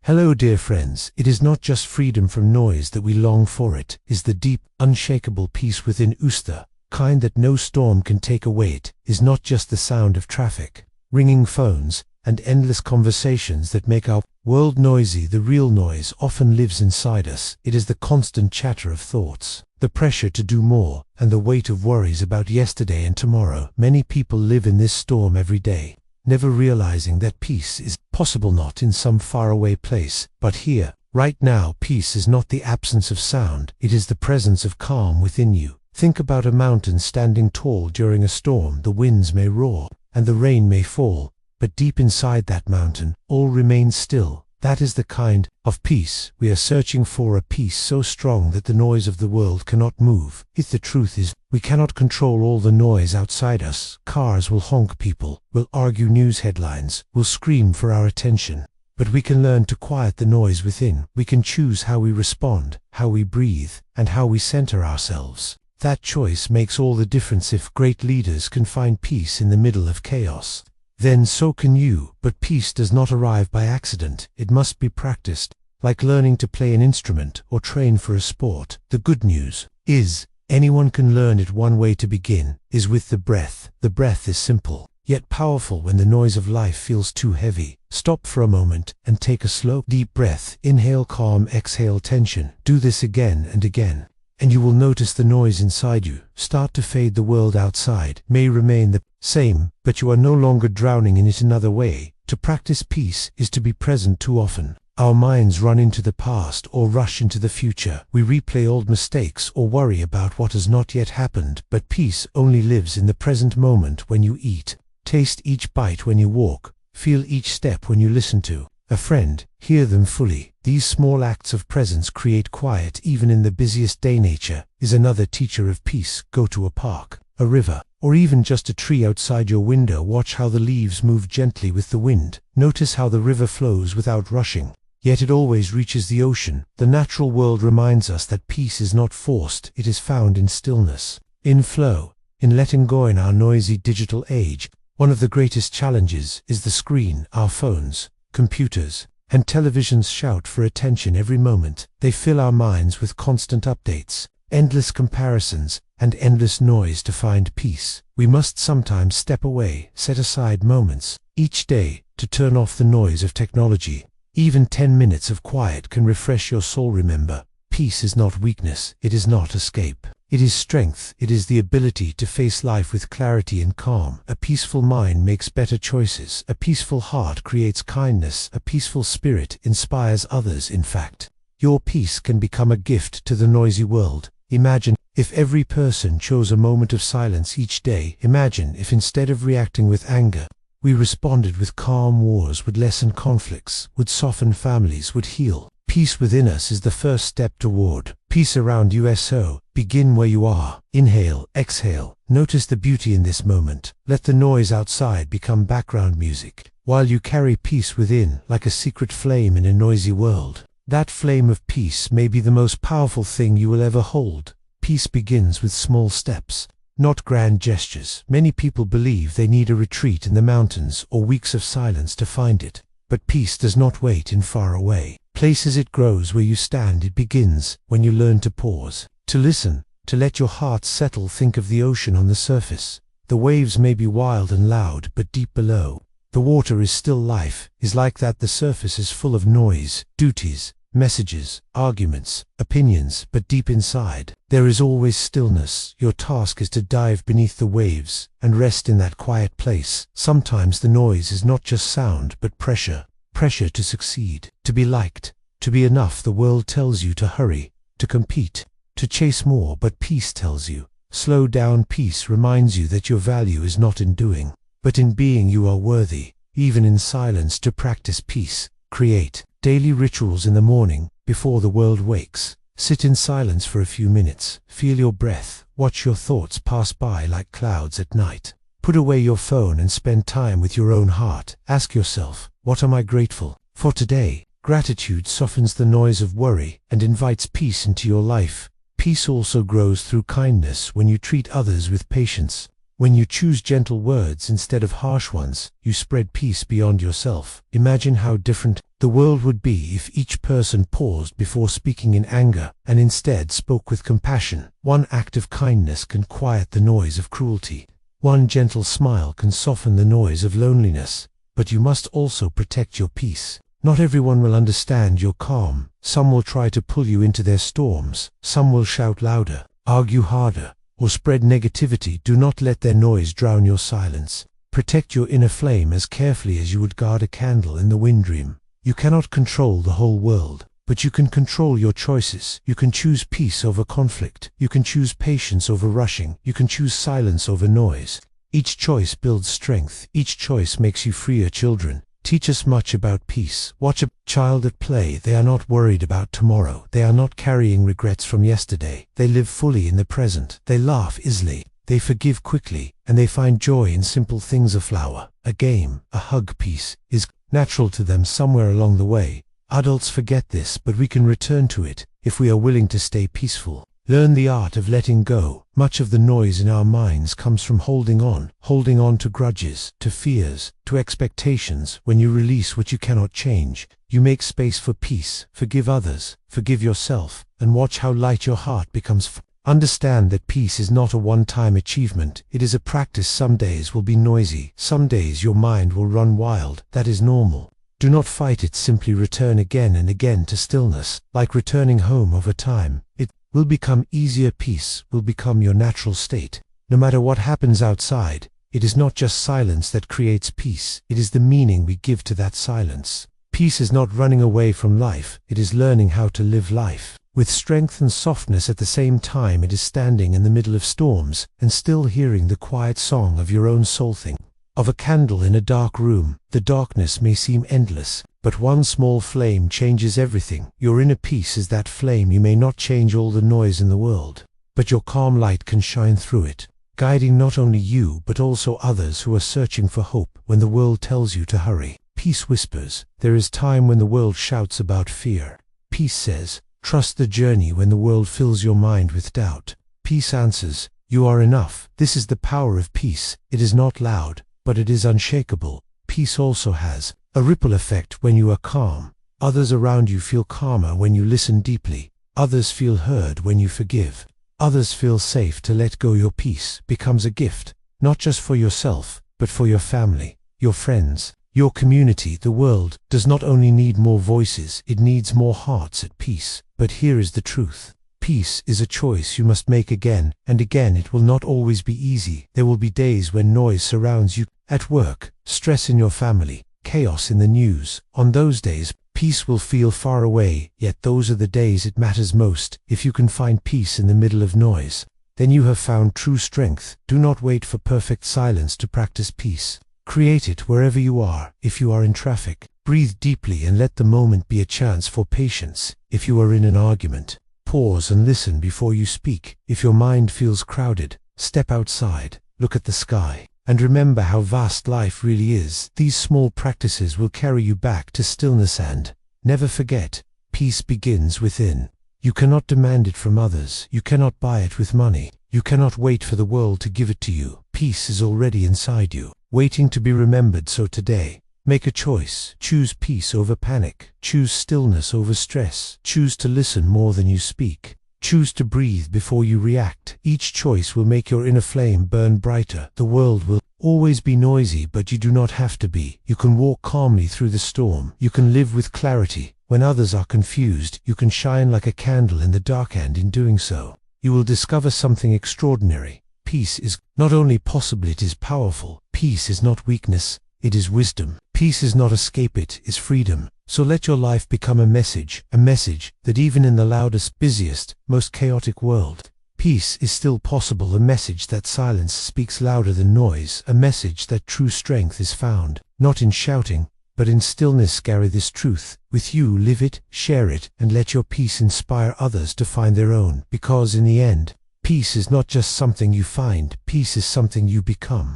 Hello dear friends, it is not just freedom from noise that we long for, it is the deep, unshakable peace within us, the kind that no storm can take away. It is not just the sound of traffic, ringing phones, and endless conversations that make our world noisy. The real noise often lives inside us. It is the constant chatter of thoughts, the pressure to do more, and the weight of worries about yesterday and tomorrow. Many people live in this storm every day, never realizing that peace is possible not in some faraway place, but here, right now. Peace is not the absence of sound, it is the presence of calm within you. Think about a mountain standing tall during a storm. The winds may roar, and the rain may fall, but deep inside that mountain, all remains still. That is the kind of peace we are searching for, a peace so strong that the noise of the world cannot move it. The truth is, we cannot control all the noise outside us. Cars will honk, people will argue, news headlines will scream for our attention. But we can learn to quiet the noise within. We can choose how we respond, how we breathe, and how we center ourselves. That choice makes all the difference. If great leaders can find peace in the middle of chaos, then so can you. But peace does not arrive by accident. It must be practiced, like learning to play an instrument or train for a sport. The good news is, anyone can learn it. One way to begin is with the breath. The breath is simple, yet powerful. When the noise of life feels too heavy, stop for a moment and take a slow, deep breath. Inhale calm, exhale tension. Do this again and again, and you will notice the noise inside you start to fade. The world outside may remain the same, but you are no longer drowning in it. Another way to practice peace is to be present. Too often, our minds run into the past or rush into the future. We replay old mistakes or worry about what has not yet happened. But peace only lives in the present moment. When you eat, taste each bite. When you walk, feel each step. When you listen to a friend, hear them fully. These small acts of presence create quiet even in the busiest day. Nature is another teacher of peace. Go to a park, a river, or even just a tree outside your window. Watch how the leaves move gently with the wind. Notice how the river flows without rushing, yet it always reaches the ocean. The natural world reminds us that peace is not forced. It is found in stillness, in flow, in letting go. In our noisy digital age, one of the greatest challenges is the screen. Our phones, computers, and televisions shout for attention every moment. They fill our minds with constant updates, endless comparisons, and endless noise. To find peace, we must sometimes step away. Set aside moments each day to turn off the noise of technology. Even 10 minutes of quiet can refresh your soul. Remember, peace is not weakness, it is not escape. It is strength. It is the ability to face life with clarity and calm. A peaceful mind makes better choices. A peaceful heart creates kindness. A peaceful spirit inspires others. In fact, your peace can become a gift to the noisy world. Imagine if every person chose a moment of silence each day. Imagine if instead of reacting with anger, we responded with calm. Wars would lessen, conflicts would soften, families would heal. Peace within us is the first step toward peace around you. So, begin where you are. Inhale, exhale. Notice the beauty in this moment. Let the noise outside become background music, while you carry peace within like a secret flame in a noisy world. That flame of peace may be the most powerful thing you will ever hold. Peace begins with small steps, not grand gestures. Many people believe they need a retreat in the mountains or weeks of silence to find it. But peace does not wait in far away places. It grows where you stand. It begins when you learn to pause, to listen, to let your heart settle. Think of the ocean on the surface. The waves may be wild and loud, but deep below, the water is still. Life is like that. The surface is full of noise, duties, messages, arguments, opinions, but deep inside, there is always stillness. Your task is to dive beneath the waves and rest in that quiet place. Sometimes the noise is not just sound, but pressure. Pressure to succeed, to be liked, to be enough. The world tells you to hurry, to compete, to chase more, but peace tells you, slow down. Peace reminds you that your value is not in doing, but in being. You are worthy, even in silence. To practice peace, create daily rituals. In the morning, before the world wakes, sit in silence for a few minutes. Feel your breath. Watch your thoughts pass by like clouds at night. Put away your phone and spend time with your own heart. Ask yourself, what am I grateful for today? Gratitude softens the noise of worry and invites peace into your life. Peace also grows through kindness. When you treat others with patience, When you choose gentle words instead of harsh ones, you spread peace beyond yourself. Imagine how different the world would be if each person paused before speaking in anger and instead spoke with compassion. One act of kindness can quiet the noise of cruelty. One gentle smile can soften the noise of loneliness. But you must also protect your peace. Not everyone will understand your calm. Some will try to pull you into their storms. Some will shout louder, argue harder, or spread negativity. Do not let their noise drown your silence. Protect your inner flame as carefully as you would guard a candle in the wind dream. You cannot control the whole world, but you can control your choices. You can choose peace over conflict. You can choose patience over rushing. You can choose silence over noise. Each choice builds strength. Each choice makes you freer. Children teach us much about peace. Watch a child at play. They are not worried about tomorrow. They are not carrying regrets from yesterday. They live fully in the present. They laugh easily. They forgive quickly. And they find joy in simple things. A flower, a game, a hug. Peace is natural to them somewhere along the way. Adults forget this, but we can return to it if we are willing to stay peaceful. Learn the art of letting go. Much of the noise in our minds comes from holding on to grudges, to fears, to expectations. When you release what you cannot change, you make space for peace. Forgive others, forgive yourself, and watch how light your heart becomes. Understand that peace is not a one-time achievement. It is a practice. Some days will be noisy. Some days your mind will run wild. That is normal. Do not fight it. Simply return again and again to stillness, like returning home over time. It will become easier. Peace will become your natural state. No matter what happens outside, it is not just silence that creates peace. It is the meaning we give to that silence. Peace is not running away from life. It is learning how to live life with strength and softness at the same time. It is standing in the middle of storms and still hearing the quiet song of your own soul. Think of a candle in a dark room. The darkness may seem endless, but one small flame changes everything. Your inner peace is that flame. You may not change all the noise in the world, but your calm light can shine through it, guiding not only you but also others who are searching for hope. When the world tells you to hurry, peace whispers, there is time. When the world shouts about fear, peace says, trust the journey. When the world fills your mind with doubt, peace answers, you are enough. This is the power of peace. It is not loud, but it is unshakable. Peace also has a ripple effect. When you are calm, others around you feel calmer. When you listen deeply, others feel heard. When you forgive, others feel safe to let go. Your peace becomes a gift, not just for yourself, but for your family, your friends, your community. The world does not only need more voices, it needs more hearts at peace. But here is the truth. Peace is a choice you must make again and again. It will not always be easy. There will be days when noise surrounds you, at work, stress in your family, chaos in the news. On those days, peace will feel far away, yet those are the days it matters most. If you can find peace in the middle of noise, then you have found true strength. Do not wait for perfect silence to practice peace. Create it wherever you are. If you are in traffic, breathe deeply and let the moment be a chance for patience. If you are in an argument, pause and listen before you speak. If your mind feels crowded, step outside, look at the sky, and remember how vast life really is. These small practices will carry you back to stillness. And never forget, peace begins within. You cannot demand it from others. You cannot buy it with money. You cannot wait for the world to give it to you. Peace is already inside you, waiting to be remembered. So today, make a choice. Choose peace over panic. Choose stillness over stress. Choose to listen more than you speak. Choose to breathe before you react. Each choice will make your inner flame burn brighter. The world will always be noisy, but you do not have to be. You can walk calmly through the storm. You can live with clarity. When others are confused, you can shine like a candle in the dark, and in doing so, you will discover something extraordinary. Peace is not only possible, it is powerful. Peace is not weakness, it is wisdom. Peace is not escape, it is freedom. So let your life become a message that even in the loudest, busiest, most chaotic world, peace is still possible. A message that silence speaks louder than noise. A message that true strength is found, not in shouting, but in stillness. Carry this truth with you, live it, share it, and let your peace inspire others to find their own. Because in the end, peace is not just something you find, peace is something you become.